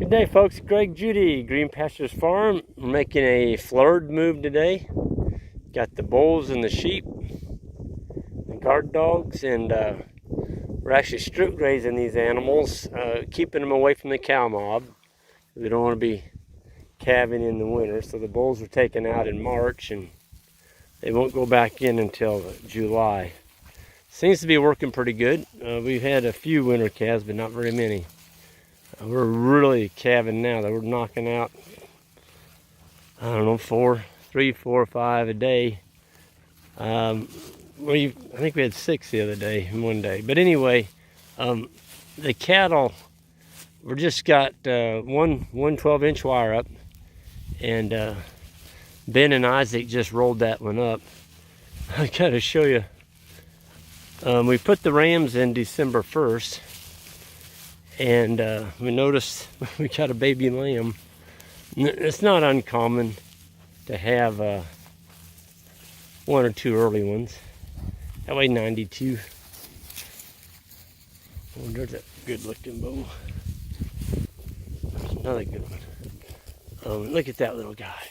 Good day, folks. Greg, Judy, Green Pastures Farm. We're making a flerd move today. Got the bulls and the sheep, the guard dogs, and we're actually strip grazing these animals, keeping them away from the cow mob. We don't want to be calving in the winter, so the bulls were taken out in March, and they won't go back in until July. Seems to be working pretty good. We've had a few winter calves, but not very many. We're really calving now. We're knocking out, I don't know, 3, 4, 5 a day. I think we had 6 the other day in one day. But anyway, the cattle, we just got one 12-inch wire up, and Ben and Isaac just rolled that one up. I gotta show you. We put the rams in December 1st. And we noticed we got a baby lamb. It's not uncommon to have 1 or 2 early ones. That way 92. Oh, there's a good looking bull. There's another good one. Look at that little guy.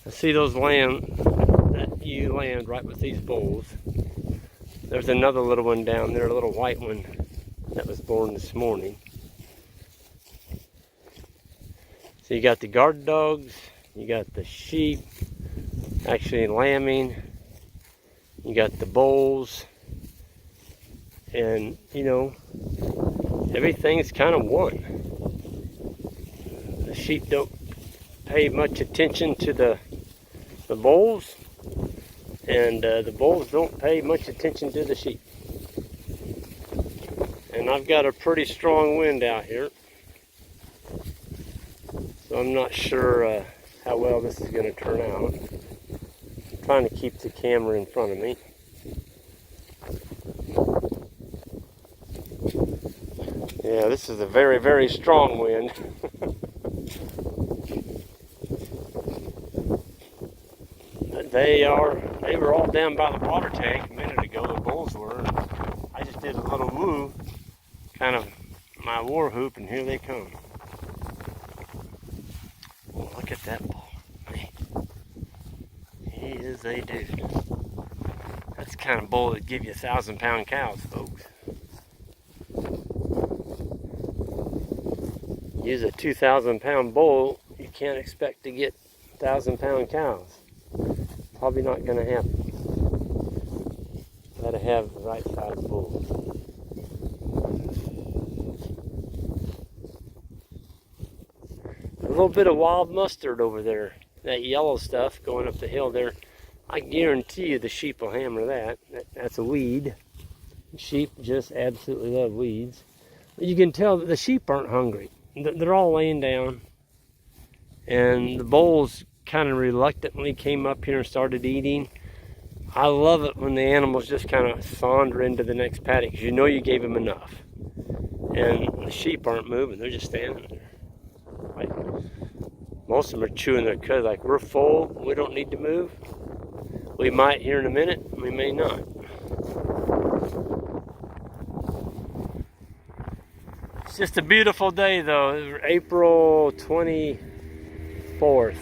I see those lamb, that ewe lambed right with these bulls. There's another little one down there, a little white one that was born this morning. So you got the guard dogs, you got the sheep actually lambing, you got the bulls, and you know, everything's kind of one. The sheep don't pay much attention to the bulls, and the bulls don't pay much attention to the sheep. And I've got a pretty strong wind out here, so I'm not sure how well this is going to turn out. I'm trying to keep the camera in front of me. Yeah, this is a very, very strong wind. But they were all down by the water tank a minute ago, the bulls were. I just did a little woo, kind of my war whoop, and here they come. Oh, look at that bull. Man, he is a dude. That's the kind of bull that give you 1,000-pound cows, folks. Use a 2,000-pound bull, you can't expect to get 1,000-pound cows. Probably not going to happen. Gotta have the right size bull. A little bit of wild mustard over there, that yellow stuff going up the hill there. I guarantee you the sheep will hammer that. That's a weed. Sheep just absolutely love weeds. But you can tell that the sheep aren't hungry. They're all laying down, and the bulls kind of reluctantly came up here and started eating. I love it when the animals just kind of saunder into the next paddock, because you know you gave them enough. And the sheep aren't moving, they're just standing there. Like, most of them are chewing their cud, like, we're full, we don't need to move. We might here in a minute, we may not. It's just a beautiful day though, April 24th.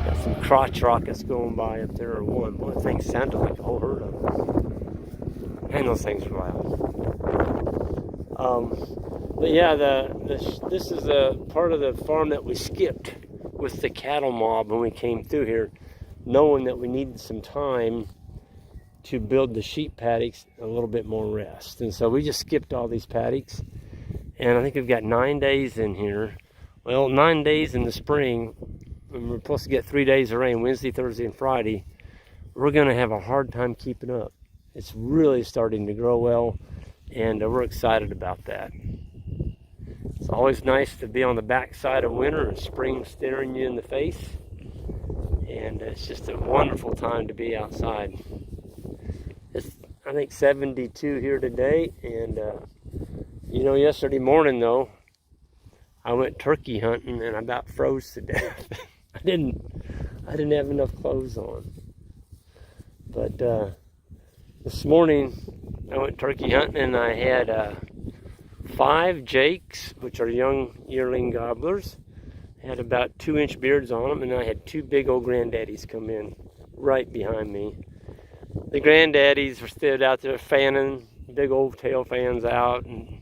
Got some crotch rockets going by up there, or one. One thing sounded like a whole herd of them. Man, those things are loud. But yeah, this is a part of the farm that we skipped with the cattle mob when we came through here, knowing that we needed some time to build the sheep paddocks a little bit more rest. And so we just skipped all these paddocks, and I think we've got 9 days in here. Well, 9 days in the spring, and we're supposed to get 3 days of rain, Wednesday, Thursday, and Friday. We're going to have a hard time keeping up. It's really starting to grow well, and we're excited about that. It's always nice to be on the backside of winter and spring staring you in the face, and it's just a wonderful time to be outside. It's, I think, 72 here today, and you know, yesterday morning though, I went turkey hunting and I about froze to death. I didn't have enough clothes on. But this morning I went turkey hunting, and I had 5 jakes, which are young yearling gobblers. Had about 2-inch beards on them, and I had 2 big old granddaddies come in right behind me. The granddaddies were stood out there fanning big old tail fans out, and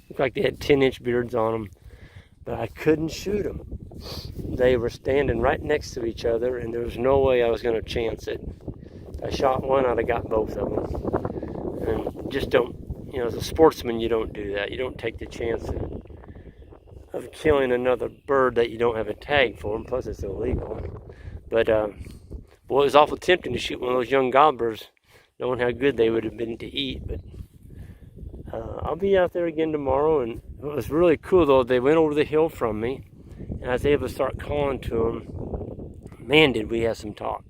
looked like they had 10-inch beards on them, but I couldn't shoot them. They were standing right next to each other, and there was no way I was going to chance it. If I shot one, I'd have got both of them. And just don't, as a sportsman, you don't do that. You don't take the chance of killing another bird that you don't have a tag for, and plus it's illegal. But boy, it was awful tempting to shoot one of those young gobblers, knowing how good they would have been to eat. But I'll be out there again tomorrow, and it was really cool though. They went over the hill from me, and I was able to start calling to them. Man, did we have some talk.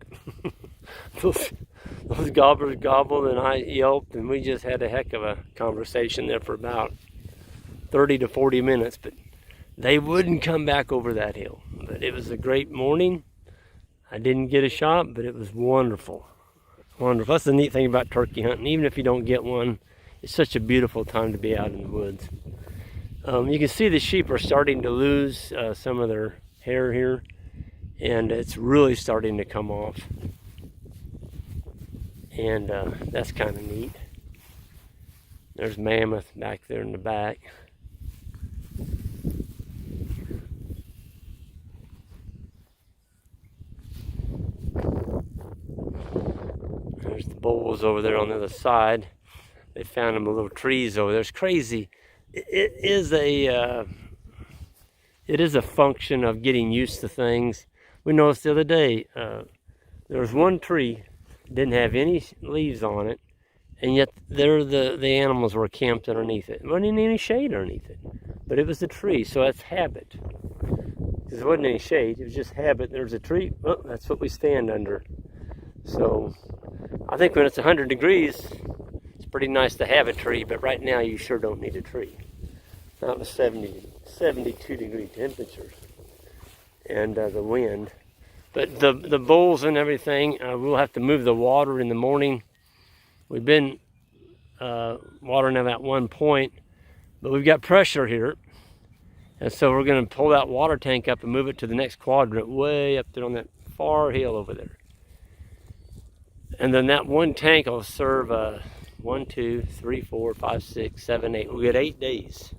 those gobblers gobbled, and I yelped, and we just had a heck of a conversation there for about 30 to 40 minutes. But they wouldn't come back over that hill. But it was a great morning. I didn't get a shot, but it was wonderful. Wonderful. That's the neat thing about turkey hunting. Even if you don't get one, it's such a beautiful time to be out in the woods. You can see the sheep are starting to lose some of their hair here, and it's really starting to come off. And that's kind of neat. There's mammoth back there in the back. There's the bulls over there on the other side. They found them in little trees over there. It's crazy. It is a function of getting used to things. We noticed the other day, there was one tree didn't have any leaves on it, and yet there the animals were camped underneath it. There wasn't any shade underneath it, but it was a tree, so that's habit. Because there wasn't any shade, it was just habit. There's a tree, well, that's what we stand under. So I think when it's 100 degrees, it's pretty nice to have a tree, but right now you sure don't need a tree. Not with 72 degree temperatures and the wind. But the bulls and everything, we'll have to move the water in the morning. We've been watering them at one point, but we've got pressure here. And so we're going to pull that water tank up and move it to the next quadrant, way up there on that far hill over there. And then that one tank will serve 1, 2, 3, 4, 5, 6, 7, 8. We'll get 8 days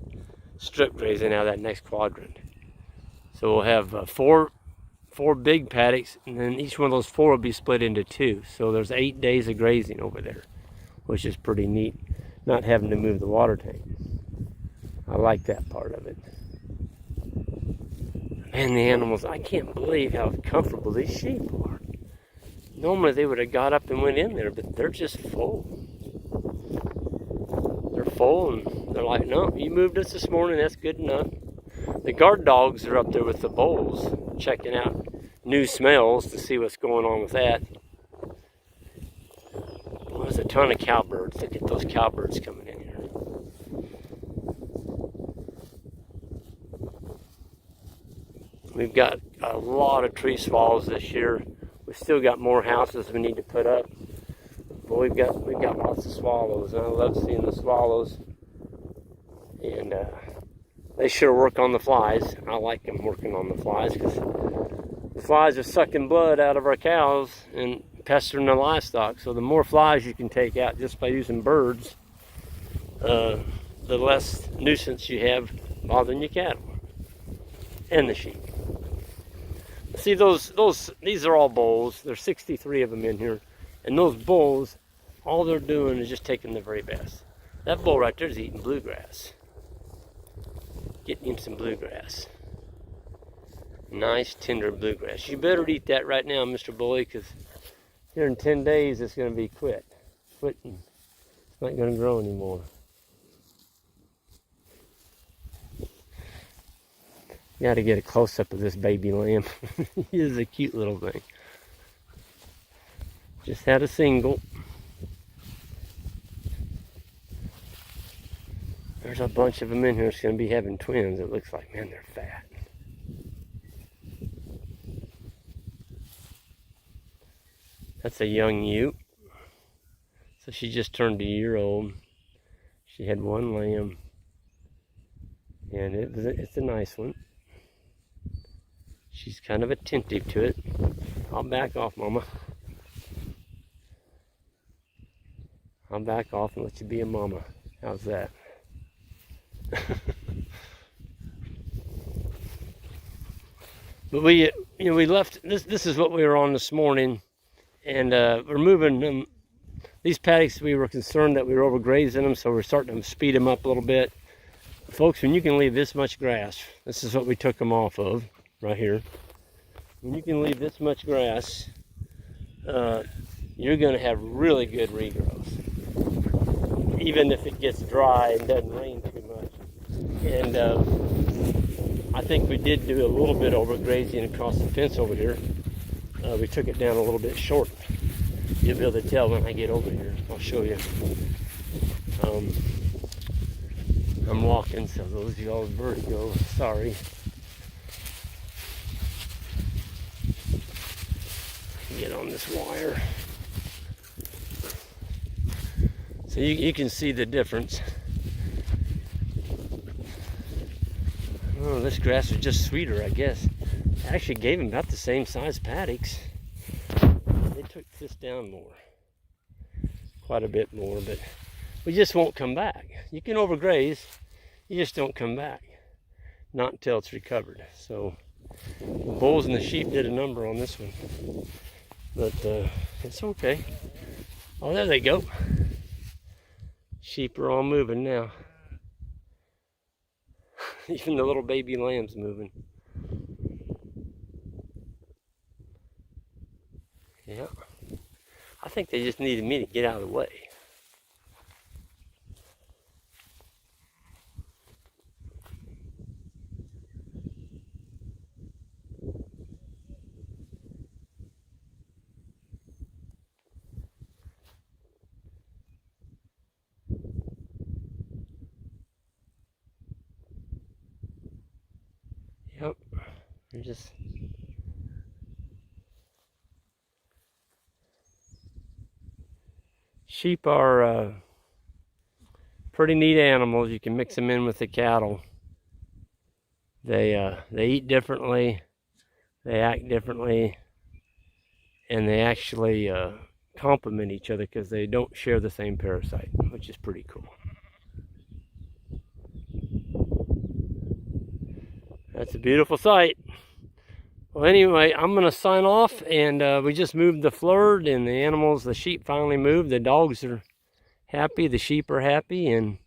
strip grazing out of that next quadrant. So we'll have four big paddocks, and then each one of those 4 will be split into 2. So there's 8 days of grazing over there, which is pretty neat, not having to move the water tank. I like that part of it. Man, the animals, I can't believe how comfortable these sheep are. Normally they would have got up and went in there, but they're just full. They're full, and they're like, no, you moved us this morning, that's good enough. The guard dogs are up there with the bulls, checking out new smells to see what's going on with that. Well, there's a ton of cowbirds. Look at those cowbirds coming in here. We've got a lot of tree swallows this year. We've still got more houses we need to put up. But we've got lots of swallows, and I love seeing the swallows. And they sure work on the flies. I like them working on the flies, because the flies are sucking blood out of our cows and pestering the livestock. So the more flies you can take out just by using birds, the less nuisance you have bothering your cattle and the sheep. See, these are all bulls. There's 63 of them in here. And those bulls, all they're doing is just taking the very best. That bull right there is eating bluegrass. Getting him some bluegrass. Nice, tender bluegrass. You better eat that right now, Mr. Bully, because here in 10 days it's going to be quit. Quitting. It's not going to grow anymore. Got to get a close-up of this baby lamb. He is a cute little thing. Just had a single. There's a bunch of them in here. It's going to be having twins. It looks like, man, they're fat. That's a young ewe. So she just turned a year old. She had 1 lamb. And it's a nice one. She's kind of attentive to it. I'll back off, Mama. I'll back off and let you be a mama. How's that? But we left. This is what we were on this morning, and we're moving them. These paddocks, we were concerned that we were overgrazing them, so we're starting to speed them up a little bit. Folks, when you can leave this much grass, this is what we took them off of, right here. When you can leave this much grass, you're going to have really good regrowth, even if it gets dry and doesn't rain too much. And I think we did do a little bit overgrazing across the fence over here. We took it down a little bit short. You'll be able to tell when I get over here. I'll show you. I'm walking, so those of y'all with vertigo, sorry. Get on this wire. So you can see the difference. Oh, this grass was just sweeter, I guess. I actually gave them about the same size paddocks. They took this down more. Quite a bit more, but we just won't come back. You can overgraze, you just don't come back. Not until it's recovered. So the bulls and the sheep did a number on this one. But it's okay. Oh, there they go. Sheep are all moving now. Even the little baby lamb's moving. Yeah. I think they just needed me to get out of the way. Yep. They're just... Sheep are pretty neat animals. You can mix them in with the cattle. They eat differently, they act differently, and they actually complement each other because they don't share the same parasite, which is pretty cool. That's a beautiful sight. Well, anyway, I'm going to sign off, and we just moved the flerd, and the animals, the sheep finally moved. The dogs are happy, the sheep are happy, and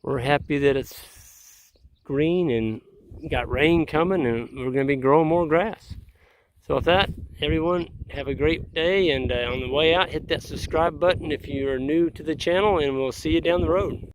we're happy that it's green and got rain coming, and we're going to be growing more grass. So with that, everyone, have a great day, and on the way out, hit that subscribe button if you are new to the channel, and we'll see you down the road.